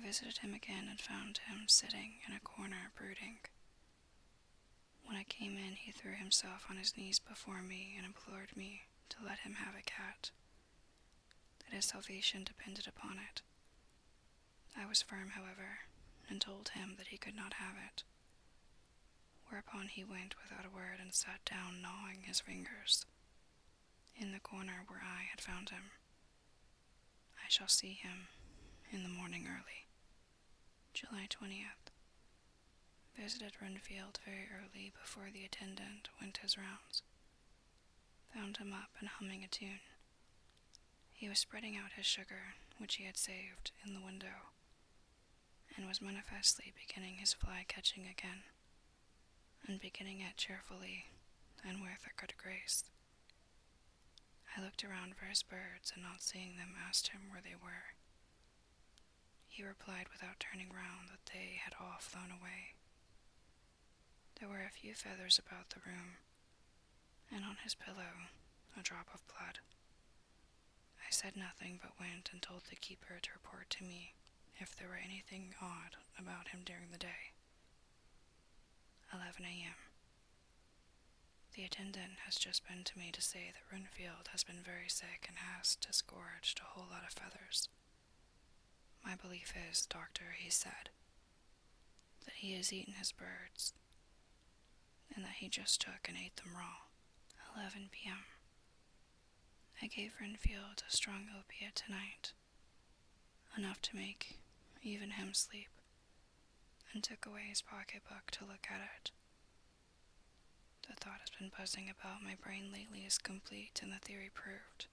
visited him again and found him sitting in a corner brooding. When I came in, he threw himself on his knees before me and implored me to let him have a cat, that his salvation depended upon it. I was firm, however, and told him that he could not have it, whereupon he went without a word and sat down gnawing his fingers, in the corner where I had found him. I shall see him in the morning early. July 20th. Visited Renfield very early before the attendant went his rounds. Found him up and humming a tune. He was spreading out his sugar, which he had saved, in the window, and was manifestly beginning his fly-catching again, and beginning it cheerfully and with a good grace. I looked around for his birds, and not seeing them, asked him where they were. He replied without turning round that they had all flown away. There were a few feathers about the room, and on his pillow a drop of blood. I said nothing, but went and told the keeper to report to me if there were anything odd about him during the day. 11 a.m. The attendant has just been to me to say that Renfield has been very sick and has disgorged a whole lot of feathers. My belief is, doctor, he said, that he has eaten his birds, and that he just took and ate them raw. 11 p.m. I gave Renfield a strong opiate tonight, enough to make even him sleep, and took away his pocketbook to look at it. The thought has been buzzing about my brain lately is complete, and the theory proved.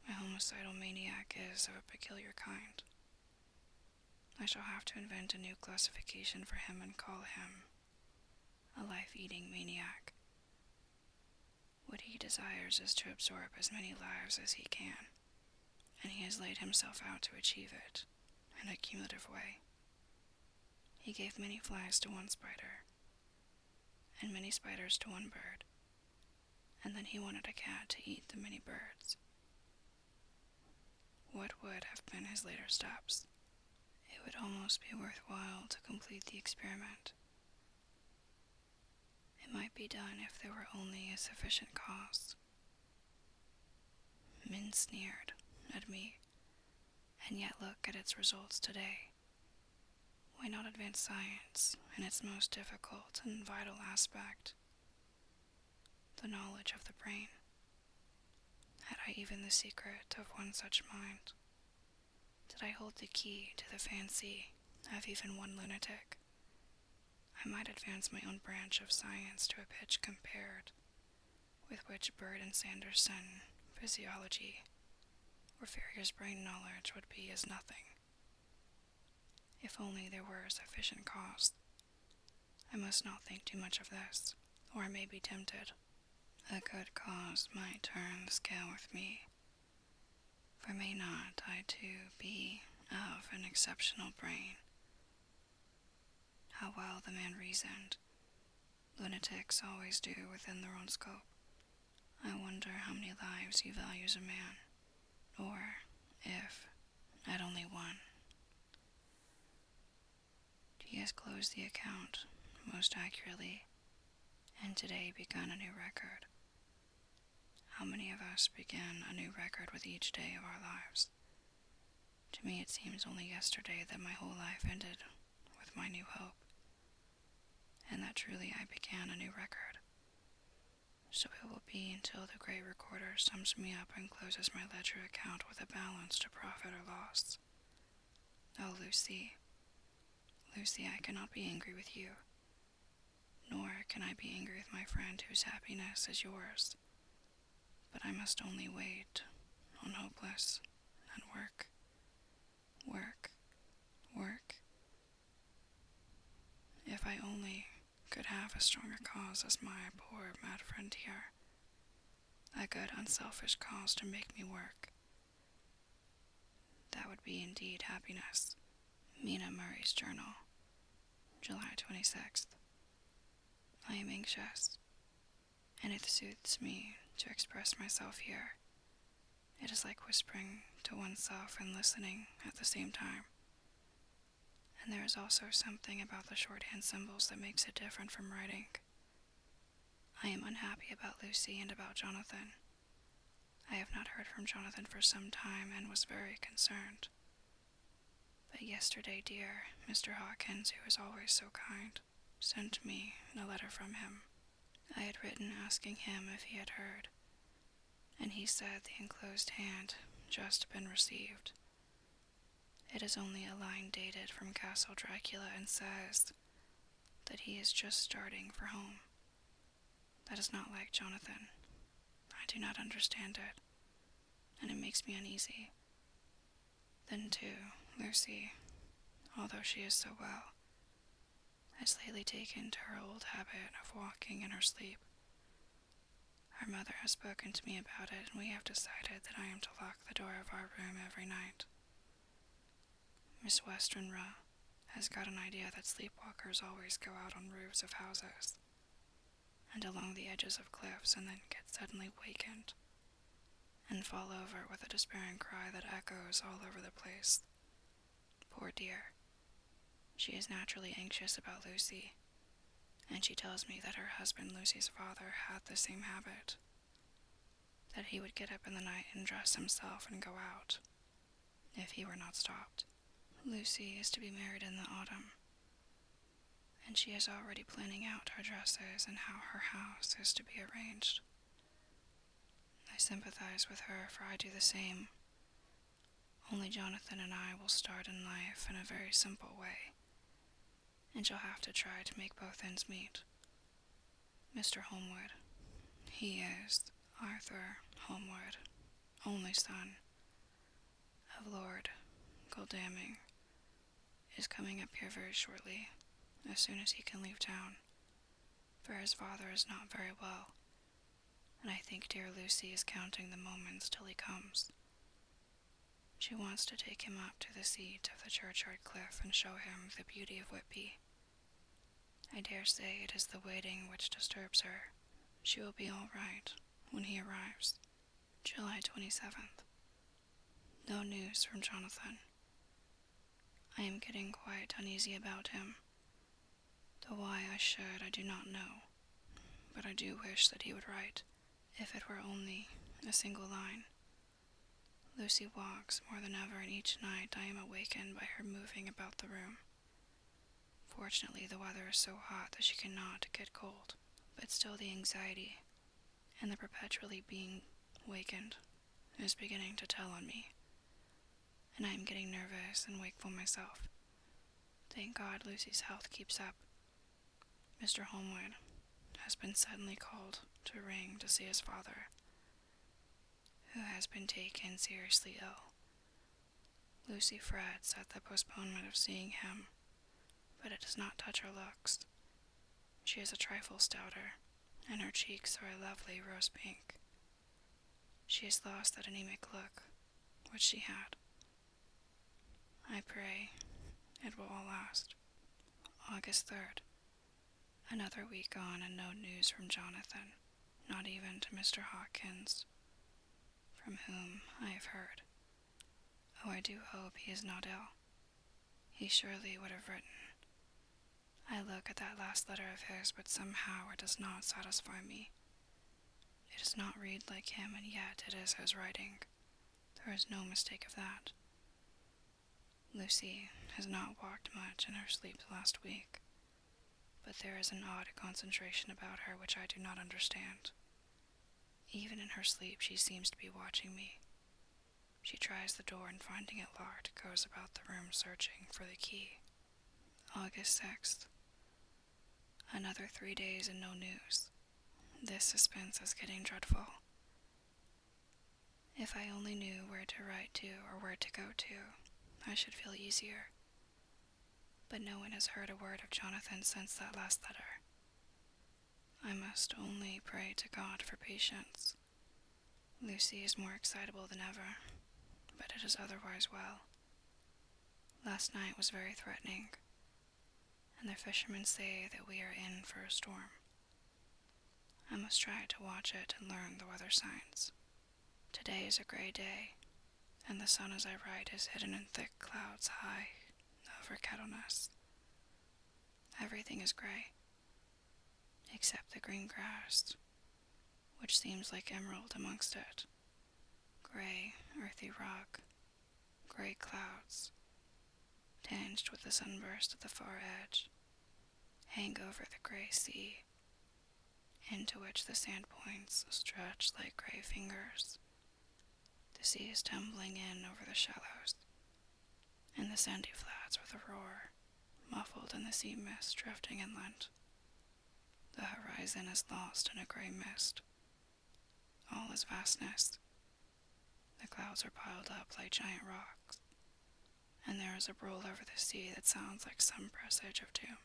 My homicidal maniac is of a peculiar kind. I shall have to invent a new classification for him and call him a life-eating maniac. What he desires is to absorb as many lives as he can, and he has laid himself out to achieve it in a cumulative way. He gave many flies to one spider, and many spiders to one bird, and then he wanted a cat to eat the many birds. What would have been his later steps? It would almost be worthwhile to complete the experiment. It might be done if there were only a sufficient cause. Men sneered at me, and yet look at its results today. Why not advance science in its most difficult and vital aspect, the knowledge of the brain? Had I even the secret of one such mind? Did I hold the key to the fancy of even one lunatic? I might advance my own branch of science to a pitch compared with which Bird and Sanderson physiology or Ferrier's brain knowledge would be as nothing. If only there were a sufficient cause. I must not think too much of this, or I may be tempted. A good cause might turn the scale with me, for may not I too be of an exceptional brain? How well the man reasoned. Lunatics always do within their own scope. I wonder how many lives he values a man, or if at only one. He has closed the account most accurately, and today begun a new record. How many of us begin a new record with each day of our lives? To me it seems only yesterday that my whole life ended with my new hope, and that truly I began a new record. So it will be until the great recorder sums me up and closes my ledger account with a balance to profit or loss. Oh, Lucy, Lucy, I cannot be angry with you, nor can I be angry with my friend whose happiness is yours. But I must only wait on hopeless and work, work, work. If I only could have a stronger cause as my poor mad friend here, a good unselfish cause to make me work. That would be indeed happiness. Mina Murray's Journal, July 26th. I am anxious, and it soothes me to express myself here. It is like whispering to oneself and listening at the same time. And there is also something about the shorthand symbols that makes it different from writing. I am unhappy about Lucy and about Jonathan. I have not heard from Jonathan for some time and was very concerned. But yesterday, dear Mr. Hawkins, who is always so kind, sent me a letter from him. I had written asking him if he had heard, and he said the enclosed had just been received. It is only a line dated from Castle Dracula and says that he is just starting for home. That is not like Jonathan. I do not understand it, and it makes me uneasy. Then, too, Lucy, although she is so well, has lately taken to her old habit of walking in her sleep. Her mother has spoken to me about it, and we have decided that I am to lock the door of our room every night. Miss Westenra has got an idea that sleepwalkers always go out on roofs of houses and along the edges of cliffs and then get suddenly wakened and fall over with a despairing cry that echoes all over the place. Poor dear. She is naturally anxious about Lucy, and she tells me that her husband, Lucy's father, had the same habit, that he would get up in the night and dress himself and go out, if he were not stopped. Lucy is to be married in the autumn, and she is already planning out her dresses and how her house is to be arranged. I sympathize with her, for I do the same. Only Jonathan and I will start in life in a very simple way, and shall have to try to make both ends meet. Mr. Holmwood, he is Arthur Holmwood, only son of Lord Godalming, is coming up here very shortly, as soon as he can leave town, for his father is not very well, and I think dear Lucy is counting the moments till he comes. She wants to take him up to the seat of the churchyard cliff and show him the beauty of Whitby. I dare say it is the waiting which disturbs her. She will be all right when he arrives. July 27th. No news from Jonathan. I am getting quite uneasy about him. Though why I should, I do not know. But I do wish that he would write, if it were only a single line. Lucy walks more than ever, and each night I am awakened by her moving about the room. Fortunately, the weather is so hot that she cannot get cold, but still the anxiety and the perpetually being wakened is beginning to tell on me, and I am getting nervous and wakeful myself. Thank God Lucy's health keeps up. Mr. Holmwood has been suddenly called to ring to see his father, who has been taken seriously ill. Lucy frets at the postponement of seeing him, but it does not touch her looks. She is a trifle stouter, and her cheeks are a lovely rose pink. She has lost that anemic look which she had. I pray it will all last. August 3rd. Another week gone and no news from Jonathan, not even to Mr. Hawkins, from whom I have heard. Oh, I do hope he is not ill. He surely would have written. I look at that last letter of his, but somehow it does not satisfy me. It does not read like him, and yet it is his writing. There is no mistake of that. Lucy has not walked much in her sleep the last week, but there is an odd concentration about her which I do not understand. Even in her sleep she seems to be watching me. She tries the door, and finding it locked, goes about the room searching for the key. August 6th. Another 3 days and no news. This suspense is getting dreadful. If I only knew where to write to or where to go to, I should feel easier. But no one has heard a word of Jonathan since that last letter. I must only pray to God for patience. Lucy is more excitable than ever, but it is otherwise well. Last night was very threatening, and the fishermen say that we are in for a storm. I must try to watch it and learn the weather signs. Today is a gray day, and the sun as I write is hidden in thick clouds high over Kettleness. Everything is gray, except the green grass, which seems like emerald amongst it. Gray, earthy rock, gray clouds, tinged with the sunburst at the far edge, hang over the gray sea, into which the sand points stretch like gray fingers. The sea is tumbling in over the shallows, and the sandy flats with a roar, muffled in the sea mist drifting inland. The horizon is lost in a gray mist. All is vastness. The clouds are piled up like giant rocks, and there is a roll over the sea that sounds like some presage of doom.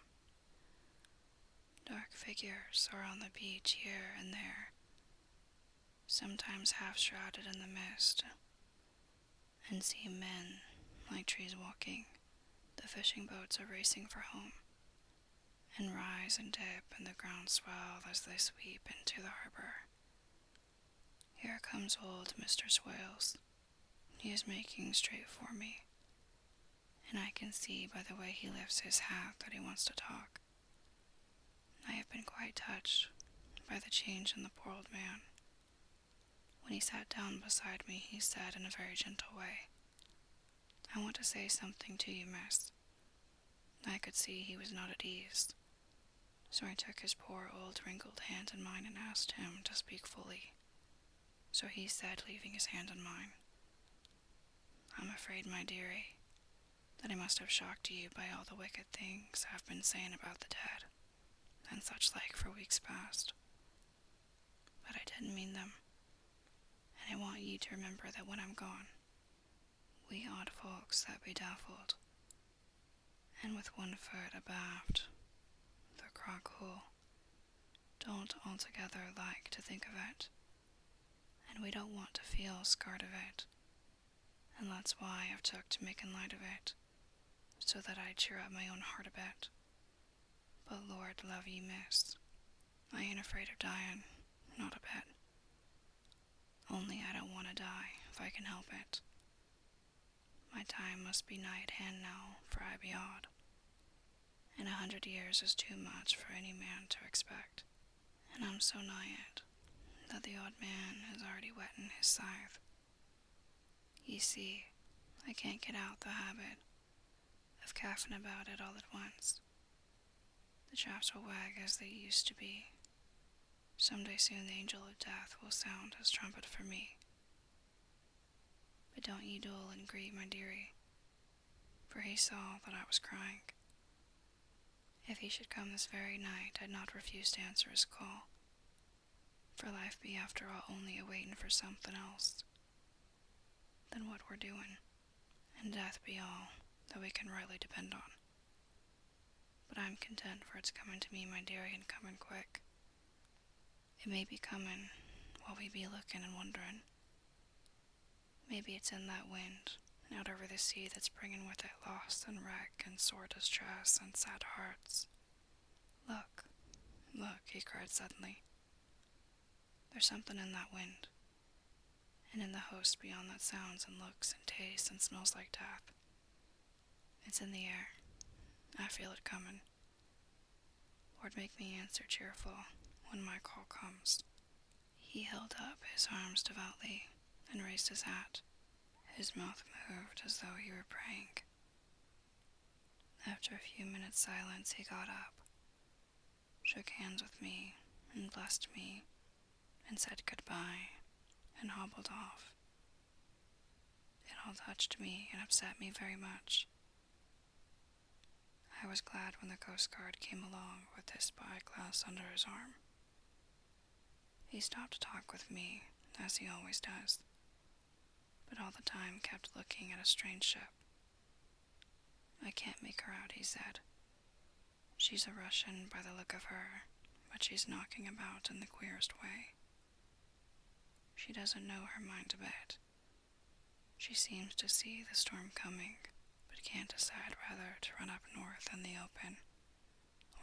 Dark figures are on the beach here and there, sometimes half shrouded in the mist, and see men like trees walking. The fishing boats are racing for home, and rise and dip in the ground swell as they sweep into the harbor. Here comes old Mr. Swales. He is making straight for me, and I can see by the way he lifts his hat that he wants to talk. I have been quite touched by the change in the poor old man. When he sat down beside me, he said in a very gentle way, "I want to say something to you, miss." I could see he was not at ease, so I took his poor old wrinkled hand in mine and asked him to speak fully. So he said, leaving his hand in mine, "I'm afraid, my dearie, that I must have shocked you by all the wicked things I've been saying about the dead, and such like for weeks past. But I didn't mean them, and I want you to remember that when I'm gone, we odd folks that be daffled, and with one foot abaft the crock hole, don't altogether like to think of it, and we don't want to feel scared of it, and that's why I've took to making light of it, so that I'd cheer up my own heart a bit. But Lord love ye, miss, I ain't afraid of dying, not a bit. Only I don't want to die if I can help it. My time must be nigh at hand now, for I be odd, and 100 years is too much for any man to expect, and I'm so nigh it that the odd man is already whetting his scythe. Ye see, I can't get out the habit of caffing about it all at once. The chaps will wag as they used to be. Some day soon the angel of death will sound his trumpet for me. But don't ye dole and grieve, my dearie, for he saw that I was crying. If he should come this very night, I'd not refuse to answer his call, for life be after all only a waitin' for something else than what we're doing, and death be all that we can rightly depend on. But I'm content for it's coming to me, my dearie, and coming quick. It may be coming while we be looking and wondering. Maybe it's in that wind, out over the sea that's bringing with it loss and wreck and sore distress and sad hearts. Look, look, he cried suddenly. There's something in that wind, and in the host beyond that sounds and looks and tastes and smells like death. It's in the air. I feel it coming. Lord, make me answer cheerful when my call comes." He held up his arms devoutly and raised his hat. His mouth moved as though he were praying. After a few minutes' silence, he got up, shook hands with me, and blessed me, and said goodbye, and hobbled off. It all touched me and upset me very much. I was glad when the Coast Guard came along with his spyglass under his arm. He stopped to talk with me, as he always does, but all the time kept looking at a strange ship. "I can't make her out," he said. "She's a Russian by the look of her, but she's knocking about in the queerest way. She doesn't know her mind a bit. She seems to see the storm coming, but can't decide whether to run up north in the open,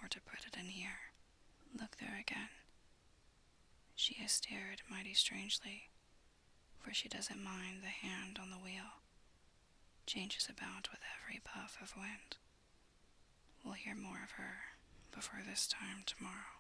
or to put it in here. Look there again. She has steered mighty strangely, for she doesn't mind the hand on the wheel. Changes about with every puff of wind. hear more of her before this time tomorrow.